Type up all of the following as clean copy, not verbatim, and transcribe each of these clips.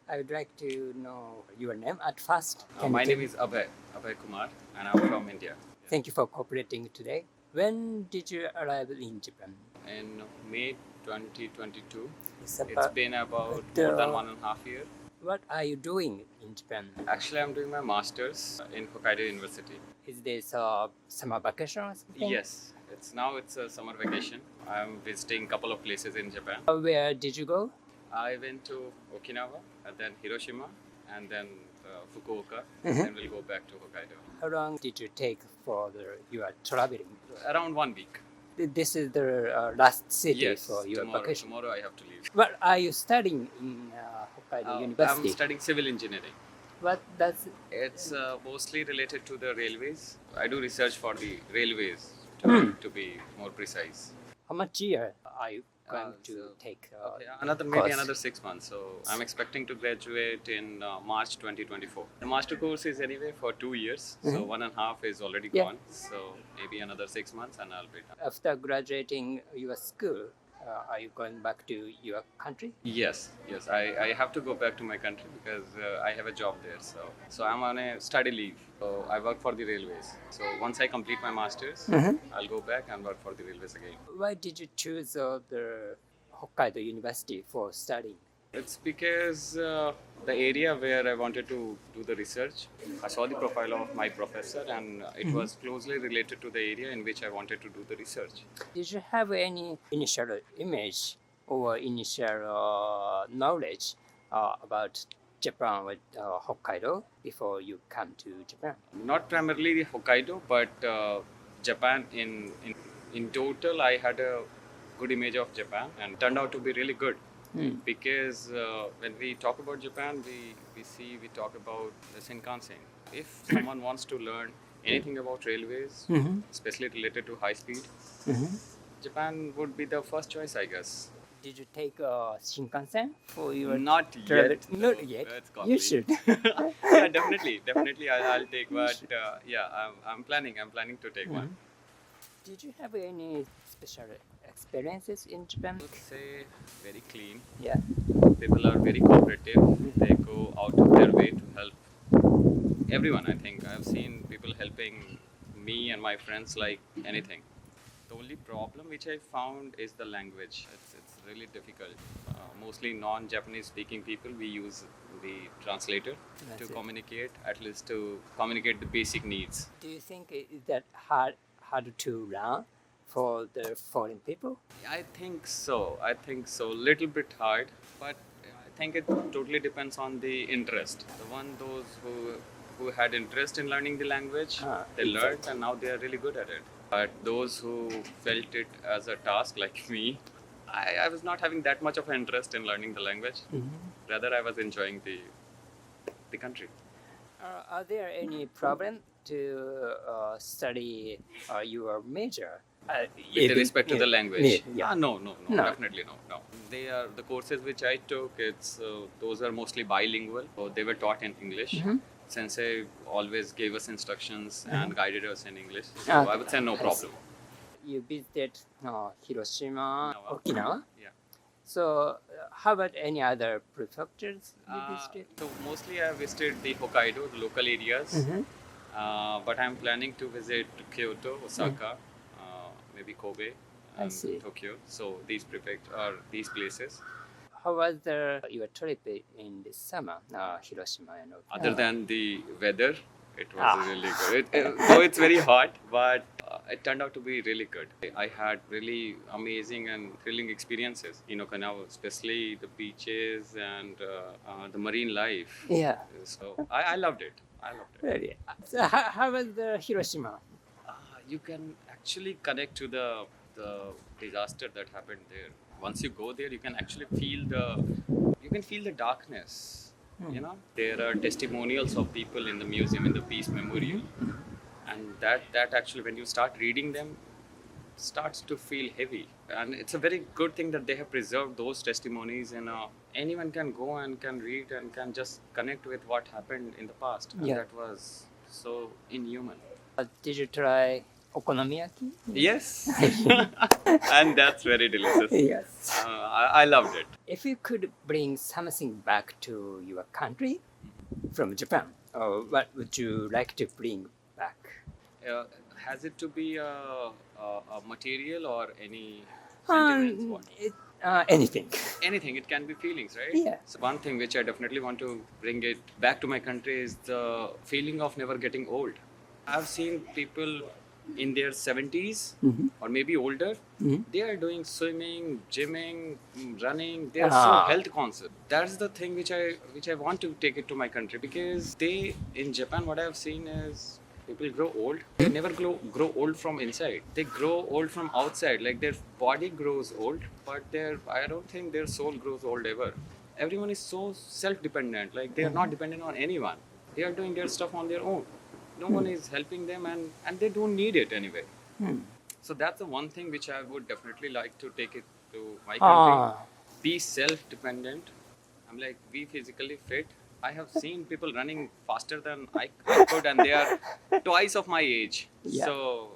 I would like to know your name at first. My name is Abhay Kumar, and I'm from India. Thank you for cooperating today. When did you arrive in Japan? In May 2022, It's it's been about more than 1.5 years. What are you doing in Japan? Actually, I'm doing my master's in Hokkaido University. Is this summer vacation or something? Yes, it's a summer vacation. I'm visiting a couple of places in Japan. Where did you go? I went to Okinawa, and then Hiroshima, and then Fukuoka, and then we'll go back to Hokkaido. How long did you take for your traveling? Around 1 week. This is the last city Yes, for your vacation. tomorrow I have to leave. What are you studying in Hokkaido University? I'm studying civil engineering. What does It's mostly related to the railways. I do research for the railways to be more precise. how much year are you going to so- take? Maybe course. another 6 months. So I'm expecting to graduate in March 2024. The master course is anyway for 2 years, so 1.5 is already Yeah. gone. So maybe another 6 months and I'll be done. After graduating your school, are you going back to your country? Yes. I have to go back to my country because I have a job there. So I'm on a study leave. So I work for the railways. So once I complete my masters, I'll go back and work for the railways again. Why did you choose the Hokkaido University for studying? It's because the area where I wanted to do the research, I saw the profile of my professor and it was closely related to the area in which I wanted to do the research. Did you have any initial image or initial knowledge about Japan with Hokkaido before you come to Japan? Not primarily the Hokkaido, but Japan in total, I had a good image of Japan and turned out to be really good. Because when we talk about Japan, we talk about the Shinkansen. If someone wants to learn anything about railways, especially related to high speed, Japan would be the first choice, I guess. Did you take Shinkansen for your Not travel? yet. Not yet. That's You costly. should. Yeah, definitely. I'll take. But I'm planning to take one. Did you have any special experiences in Japan? I would say very clean. Yeah. People are very cooperative. They go out of their way to help everyone. I think I've seen people helping me and my friends like anything. The only problem which I found is the language. It's really difficult. Mostly non-Japanese speaking people, we use the translator That's to it. communicate, at least to communicate the basic needs. Do you think is that hard to learn for the foreign people? I think so. Little bit hard, but I think it totally depends on the interest. Those who had interest in learning the language, they learned and now they are really good at it. But those who felt it as a task like me, I was not having that much of an interest in learning the language. Rather, I was enjoying the country. Are there any problem to study your major? With respect to the language? Yeah. No, No. definitely no. They are the courses which I took. Those are mostly bilingual. So they were taught in English. Sensei always gave us instructions and guided us in English. So I would say no problem. You visited Hiroshima, Okinawa. Yeah. So how about any other prefectures you visited? So mostly I visited the Hokkaido, the local areas. But I'm planning to visit Kyoto, Osaka, maybe Kobe, and see. Tokyo. So these these places. How was your trip in the summer, Hiroshima and Okinawa? Other than the weather, it was really good. Though it's very hot, but it turned out to be really good. I had really amazing and thrilling experiences in Okinawa, especially the beaches and the marine life. Yeah, So I loved it. really. So how was the Hiroshima? You can actually connect to the disaster that happened there. Once you go there, you can actually feel the darkness. You know, there are testimonials of people in the museum, in the Peace Memorial, and that actually, when you start reading them, starts to feel heavy. And it's a very good thing that they have preserved those testimonies, and anyone can go and can read and can just connect with what happened in the past. And Yeah. that was so inhuman. Did you try okonomiyaki? Yes, and that's very delicious. Yes. I loved it. If you could bring something back to your country from Japan, what would you like to bring back? Has it to be a material or any sentiments? What? Anything. Anything. It can be feelings, right? Yeah. So one thing which I definitely want to bring it back to my country is the feeling of never getting old. I've seen people in their 70s or maybe older. They are doing swimming, gymming, running. They are so health conscious. That's the thing which I want to take it to my country, because in Japan, what I've seen is people grow old. They never grow old from inside. They grow old from outside. Like their body grows old, but I don't think their soul grows old ever. Everyone is so self-dependent. Like they are not dependent on anyone. They are doing their stuff on their own. No one is helping them, and they don't need it anyway. So that's the one thing which I would definitely like to take it to my country. Be self-dependent. I'm like, be physically fit. I have seen people running faster than I could, and they are twice of my age. Yeah. So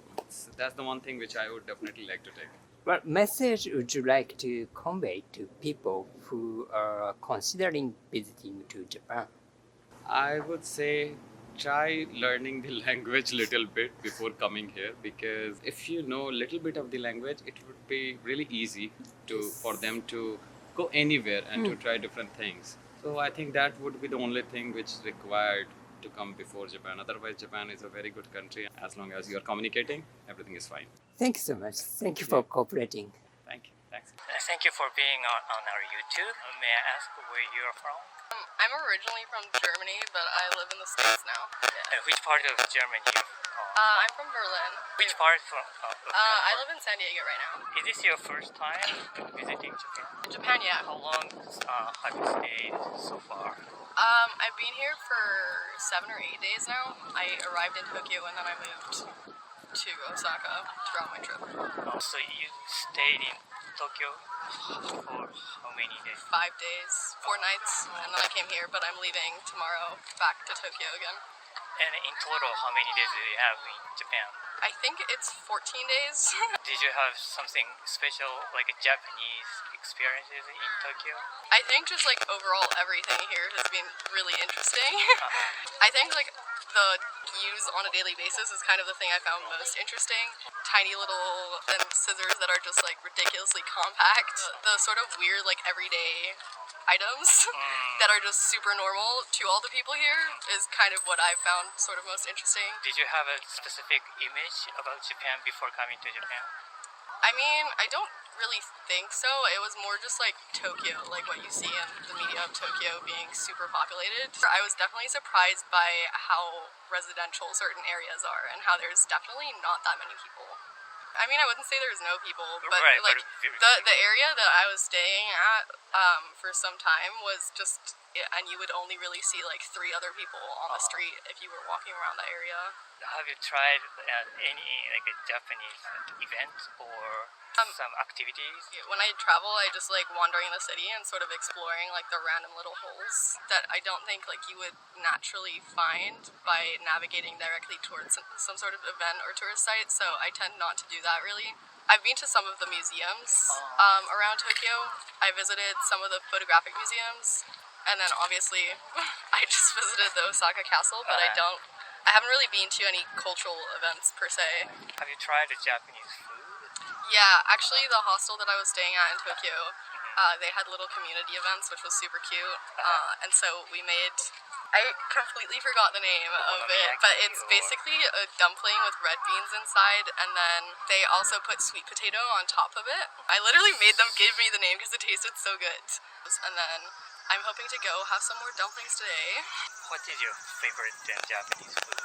that's the one thing which I would definitely like to take. What message would you like to convey to people who are considering visiting to Japan? I would say try learning the language little bit before coming here, because if you know a little bit of the language, it would be really easy for them to go anywhere and to try different things. So I think that would be the only thing which is required to come before Japan. Otherwise, Japan is a very good country. As long as you are communicating, everything is fine. Thank you so much. Thank you for cooperating. Thank you. Thanks. Thank you for being on our YouTube. May I ask where you are from? I'm originally from Germany, but I live in the States now. Which part of Germany? I'm from Berlin. Which part from? I live in San Diego right now. Is this your first time visiting Japan? In Japan, yeah. How long have you stayed so far? I've been here for 7 or 8 days now. I arrived in Tokyo and then I moved to Osaka throughout my trip. So you stayed in Tokyo for how many days? 5 days, 4 nights, and then I came here, but I'm leaving tomorrow back to Tokyo again. And in total, how many days do you have in Japan? I think it's 14 days. Did you have something special, like a Japanese experiences in Tokyo? I think just like overall everything here has been really interesting. I think like the use on a daily basis is kind of the thing I found most interesting. Tiny little scissors that are just like ridiculously compact. The sort of weird like everyday items that are just super normal to all the people here is kind of what I found sort of most interesting. Did you have a specific image about Japan before coming to Japan? I mean, I don't really think so. It was more just like Tokyo, like what you see in the media of Tokyo being super populated. I was definitely surprised by how residential certain areas are and how there's definitely not that many people. I mean, I wouldn't say there's no people, but Right, like but the area that I was staying at for some time was just, and you would only really see like 3 other people on the street if you were walking around that area. Have you tried any like a Japanese event or some activities? When I travel, I just like wandering the city and sort of exploring like the random little holes that I don't think like you would naturally find by navigating directly towards some sort of event or tourist site. So I tend not to do that really. I've been to some of the museums around Tokyo. I visited some of the photographic museums, and then obviously I just visited the Osaka Castle, but I haven't really been to any cultural events per se. Have you tried the Japanese food? Yeah, actually the hostel that I was staying at in Tokyo, they had little community events, which was super cute. And so we made, I completely forgot the name of it, but it's basically a dumpling with red beans inside, and then they also put sweet potato on top of it. I literally made them give me the name because it tasted so good. And then I'm hoping to go have some more dumplings today. What is your favorite Japanese food?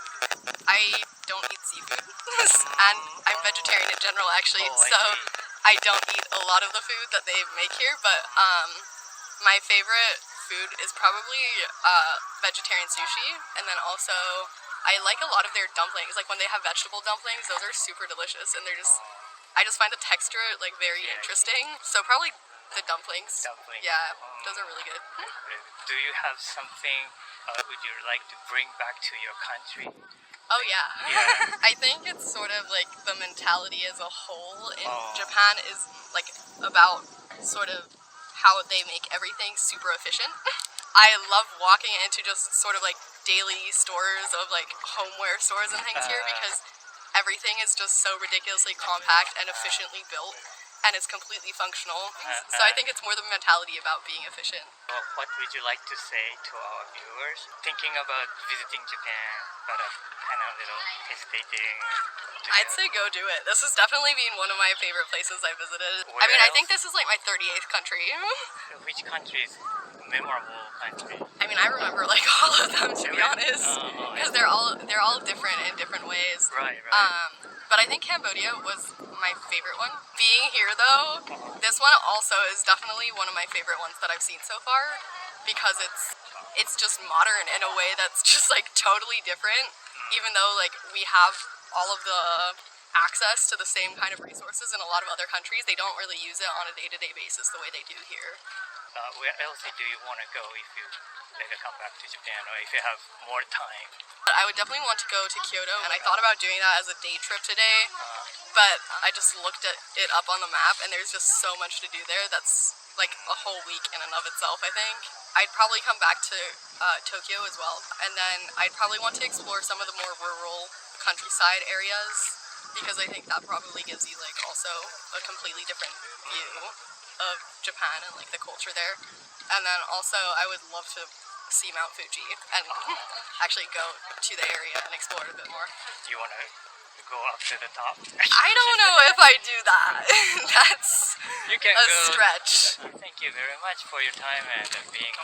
I don't eat seafood, and I'm vegetarian in general actually, so I don't eat a lot of the food that they make here, but my favorite food is probably vegetarian sushi, and then also I like a lot of their dumplings. Like when they have vegetable dumplings, those are super delicious, and I just find the texture like very interesting. So probably the dumplings. Yeah, those are really good. Do you have something would you like to bring back to your country? Oh yeah. Yeah. I think it's sort of like the mentality as a whole in Japan is like about sort of how they make everything super efficient. I love walking into just sort of like daily stores of like homeware stores and things here because everything is just so ridiculously compact and efficiently built and it's completely functional. So I think it's more the mentality about being efficient. Well, what would you like to say to our viewers thinking about visiting Japan but kind of a little hesitating? I'd say go do it. This has definitely been one of my favorite places I visited. Where I mean, I else? think this is like my 38th country. Which country is a memorable country? I mean, I remember like all of them to be honest, because they're all different in different ways. Right. But I think Cambodia was my favorite one. Being here though, this one also is definitely one of my favorite ones that I've seen so far because it's just modern in a way that's just like totally different. Even though like we have all of the access to the same kind of resources in a lot of other countries, they don't really use it on a day-to-day basis the way they do here. Where else do you want to go if you later come back to Japan or if you have more time? But I would definitely want to go to Kyoto, and I thought about doing that as a day trip today, but I just looked at it up on the map, and there's just so much to do there that's like a whole week in and of itself, I think. I'd probably come back to Tokyo as well, and then I'd probably want to explore some of the more rural countryside areas, because I think that probably gives you like also a completely different view of Japan and like the culture there. And then also I would love to see Mount Fuji and actually go to the area and explore it a bit more. You want to go up to the top? I don't know if I do that. That's You can a go. stretch. Thank you very much for your time and being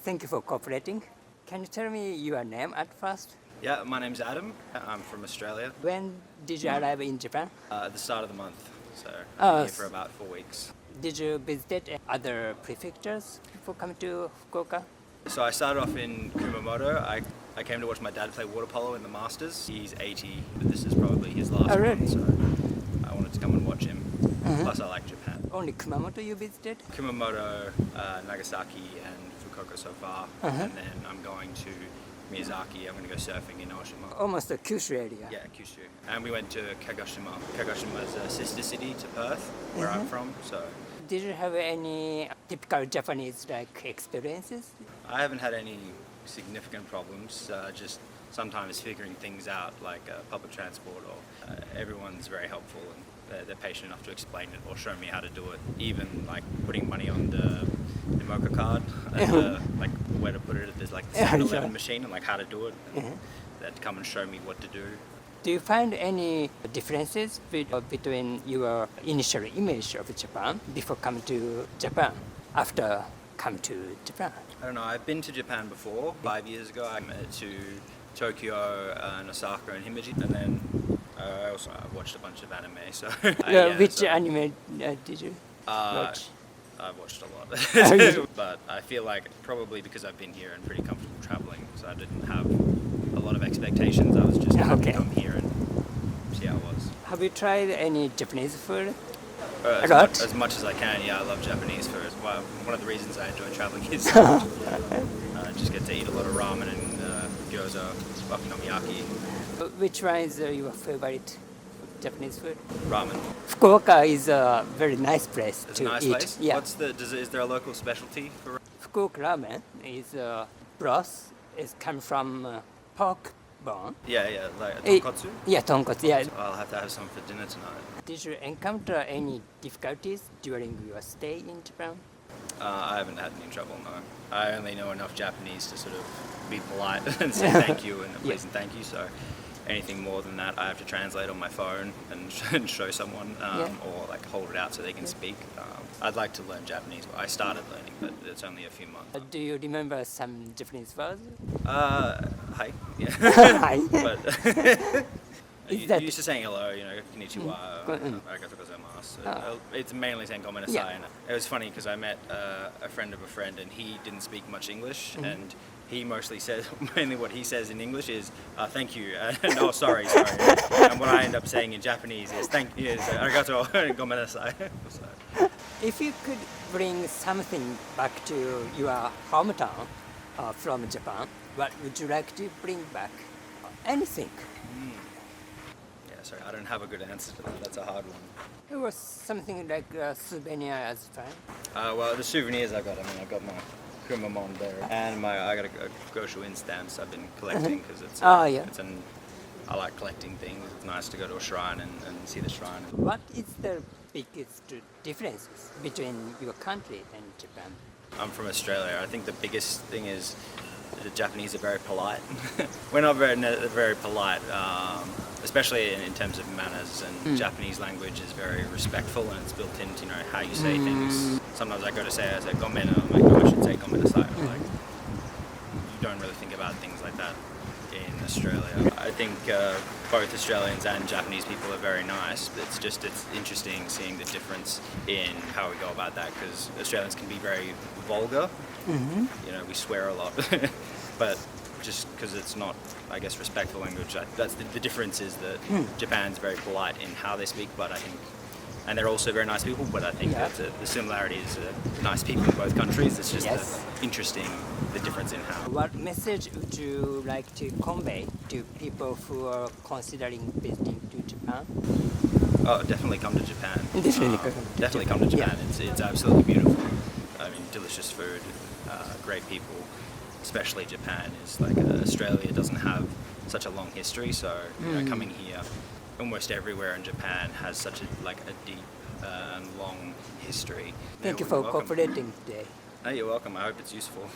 Thank you for cooperating. Can you tell me your name at first? Yeah, my name's Adam. I'm from Australia. When did you arrive in Japan? At the start of the month, so Oh, I've been here for about 4 weeks. Did you visit other prefectures before coming to Fukuoka? So I started off in Kumamoto. I came to watch my dad play water polo in the Masters. He's 80, but this is probably his last Oh, really? one, so I wanted to come and watch him. Plus I like Japan. Only Kumamoto you visited? Kumamoto, Nagasaki and Fukuoka so far, and then I'm going to Miyazaki. I'm going to go surfing in Oshima. Almost a Kyushu area. Yeah, Kyushu. And we went to Kagoshima. Kagoshima is a sister city to Perth, where I'm from, so Did you have any typical Japanese like experiences? I haven't had any significant problems, just sometimes figuring things out like public transport or everyone's very helpful and they're patient enough to explain it or show me how to do it. Even like putting money on the Mocha card, like where to put it, there's like the 7-Eleven machine and like how to do it. And they'd come and show me what to do. Do you find any differences between your initial image of Japan before coming to Japan, after coming to Japan? I don't know, I've been to Japan before. 5 years ago I went to Tokyo and Osaka and Himeji, and then I also watched a bunch of anime, so... Which anime did you watch? I've watched a lot. But I feel like probably because I've been here and pretty comfortable traveling, so I didn't have a lot of expectations. I was just happy to come here and see how it was. Have you tried any Japanese food? As much as I can, yeah, I love Japanese food. Well, one of the reasons I enjoy traveling is just get to eat a lot of ramen and gyoza, okonomiyaki, Which one is your favorite Japanese food? ramen. Fukuoka is a very nice place It's to a nice eat. place. Yeah. Is there a local specialty for? Fukuoka ramen is broth. It comes from pork bone. Yeah, like tonkotsu. Yeah, tonkotsu. Yeah. I'll have to have some for dinner tonight. Did you encounter any difficulties during your stay in Japan? I haven't had any trouble, no. I only know enough Japanese to sort of be polite and say thank you and please and thank you. So anything more than that, I have to translate on my phone and show someone or like hold it out so they can speak. I'd like to learn Japanese. I started learning, but it's only a few months. Do you remember some Japanese words? Hi. Yeah. Hi. But Is that- used to saying hello, you know, konnichiwa, arigatou gozaimasu. It's mainly saying gomenasai. Yeah. And it was funny because I met a friend of a friend and he didn't speak much English and he mostly says, mainly what he says in English is thank you and oh sorry. And what I end up saying in Japanese is thank you, is arigatou gomenasai. So, If you could bring something back to your hometown, from Japan, what would you like to bring back? Anything. Yeah, sorry, I don't have a good answer to that. That's a hard one. It was something like a souvenir as fine. Well, the souvenirs I got my Kumamon there, and I got a Goshuin stamps I've been collecting because I like collecting things. It's nice to go to a shrine and see the shrine. What is the biggest differences between your country and Japan? I'm from Australia. I think the biggest thing is the Japanese are very polite. We're not very polite, especially in terms of manners. And Japanese language is very respectful, and it's built into how you say things. Sometimes I go to say gomen, and I'm like, oh, I should say gomenasai. Like, you don't really think about things like that in Australia. I think both Australians and Japanese people are very nice, but it's interesting seeing the difference in how we go about that, because Australians can be very vulgar. We swear a lot, but just because it's not, I guess, respectful language, that's the difference is that Japan's very polite in how they speak, but I think, and they're also very nice people, but I think that the similarities are nice people in both countries. It's just interesting, the difference in how. What message would you like to convey to people who are considering visiting to Japan? Oh, definitely come to Japan. Definitely come to Japan. It's absolutely beautiful. I mean, delicious food, great people. Especially Japan is like Australia doesn't have such a long history, so coming here, almost everywhere in Japan has such a deep and long history. Thank you for cooperating today. No, you're welcome. I hope it's useful.